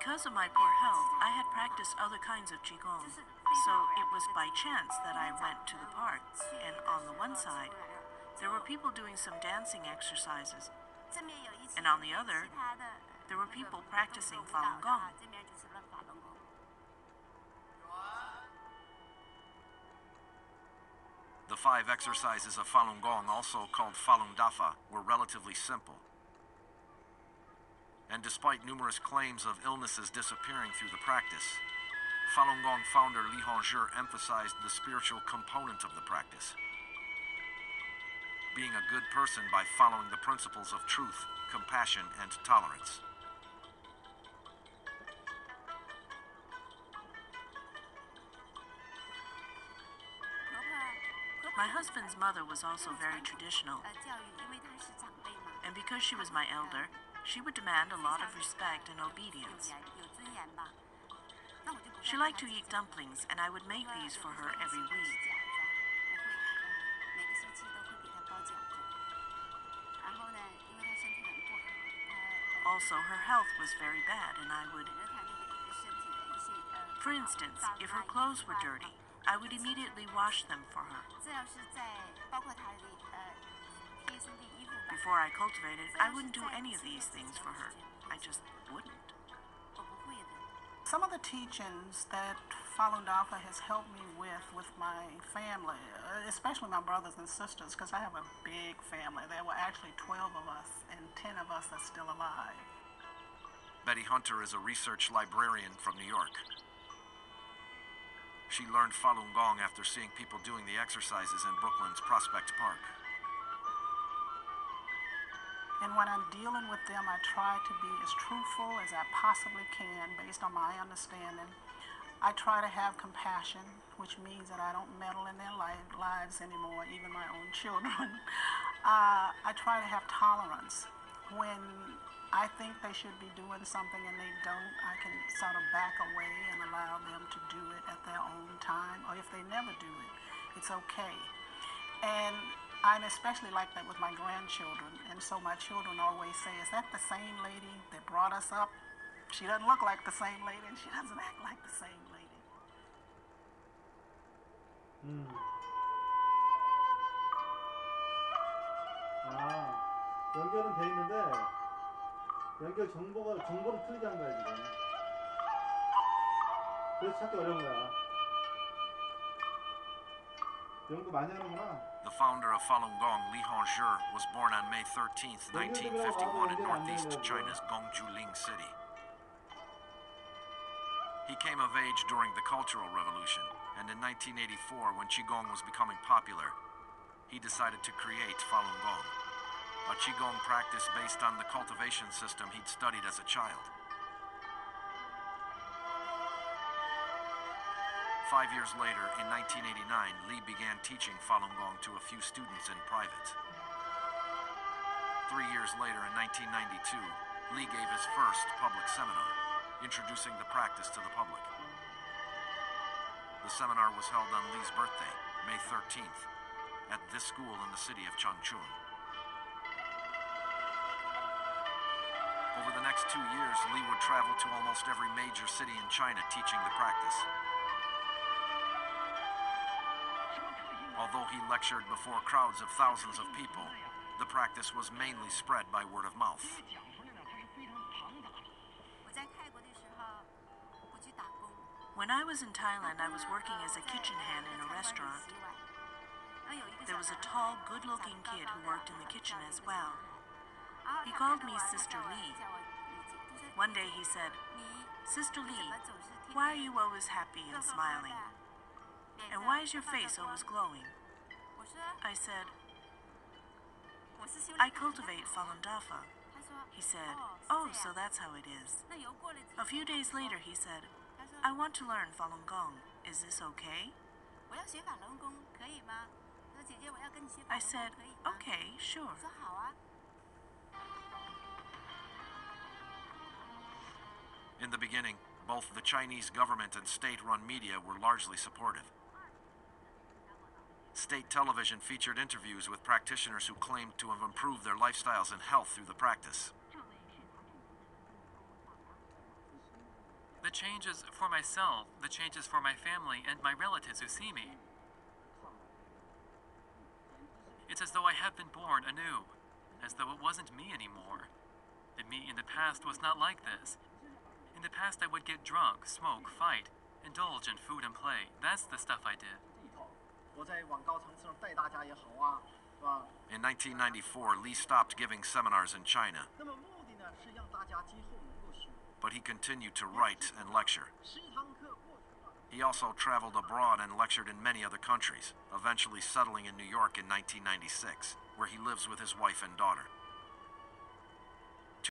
Because of my poor health, I had practiced other kinds of Qigong. So it was by chance that I went to the park, and on the one side, there were people doing some dancing exercises, and on the other, there were people practicing Falun Gong. The 5 exercises of Falun Gong, also called Falun Dafa, were relatively simple. And despite numerous claims of illnesses disappearing through the practice, Falun Gong founder Li Hongzhi emphasized the spiritual component of the practice. Being a good person by following the principles of truth, compassion, and tolerance. My husband's mother was also very traditional, and because she was my elder, she would demand a lot of respect and obedience. She liked to eat dumplings, and I would make these for her every week. Also, her health was very bad, and I would... For instance, if her clothes were dirty, I would immediately wash them for her. Before I cultivated, I wouldn't do any of these things for her. I just wouldn't. Some of the teachings that Falun Dafa has helped me with my family, especially my brothers and sisters, because I have a big family. There were actually 12 of us, and 10 of us are still alive. Betty Hunter is a research librarian from New York. She learned Falun Gong after seeing people doing the exercises in Brooklyn's Prospect Park. And when I'm dealing with them, I try to be as truthful as I possibly can based on my understanding. I try to have compassion, which means that I don't meddle in their lives anymore, even my own children. I try to have tolerance. When I think they should be doing something and they don't, I can sort of back away and allow them to do it at their own time, or if they never do it, it's okay. And I'm especially like that with my grandchildren, and so my children always say, is that the same lady that brought us up? She doesn't look like the same lady, and she doesn't act like the same lady. 연결은 돼 있는데 연결 정보를 틀리게 한 거야 지금. 그래서 찾기 어려운 거야. 연구 많이 하는구나. The founder of Falun Gong, Li Hongzhi, was born on May 13th, 1951 in northeast China's Gongjuling city. He came of age during the Cultural Revolution, and in 1984, when Qigong was becoming popular, he decided to create Falun Gong, a Qigong practice based on the cultivation system he'd studied as a child. 5 years later, in 1989, Li began teaching Falun Gong to a few students in private. 3 years later, in 1992, Li gave his first public seminar, introducing the practice to the public. The seminar was held on Li's birthday, May 13th, at this school in the city of Changchun. Over the next 2 years, Li would travel to almost every major city in China teaching the practice. Although he lectured before crowds of thousands of people, the practice was mainly spread by word of mouth. When I was in Thailand, I was working as a kitchen hand in a restaurant. There was a tall, good-looking kid who worked in the kitchen as well. He called me Sister Li. One day he said, "Sister Li, why are you always happy and smiling? And why is your face always glowing?" I said, "I cultivate Falun Dafa." He said, "Oh, so that's how it is." A few days later he said, "I want to learn Falun Gong. Is this okay?" I said, "Okay, sure." In the beginning, both the Chinese government and state-run media were largely supportive. State television featured interviews with practitioners who claimed to have improved their lifestyles and health through the practice. The change is for myself, the change is for my family and my relatives who see me. It's as though I have been born anew, as though it wasn't me anymore. The me in the past was not like this. In the past I would get drunk, smoke, fight, indulge in food and play. That's the stuff I did. 我在往高层次上带大家也好啊，是吧？ In 1994, Lee stopped giving seminars in China, 那么目的呢是让大家今后能够学。 but he continued to write and lecture. 10堂课过去了。 He also traveled abroad and lectured in many other countries, eventually settling in New York in 1996, where he lives with his wife and daughter.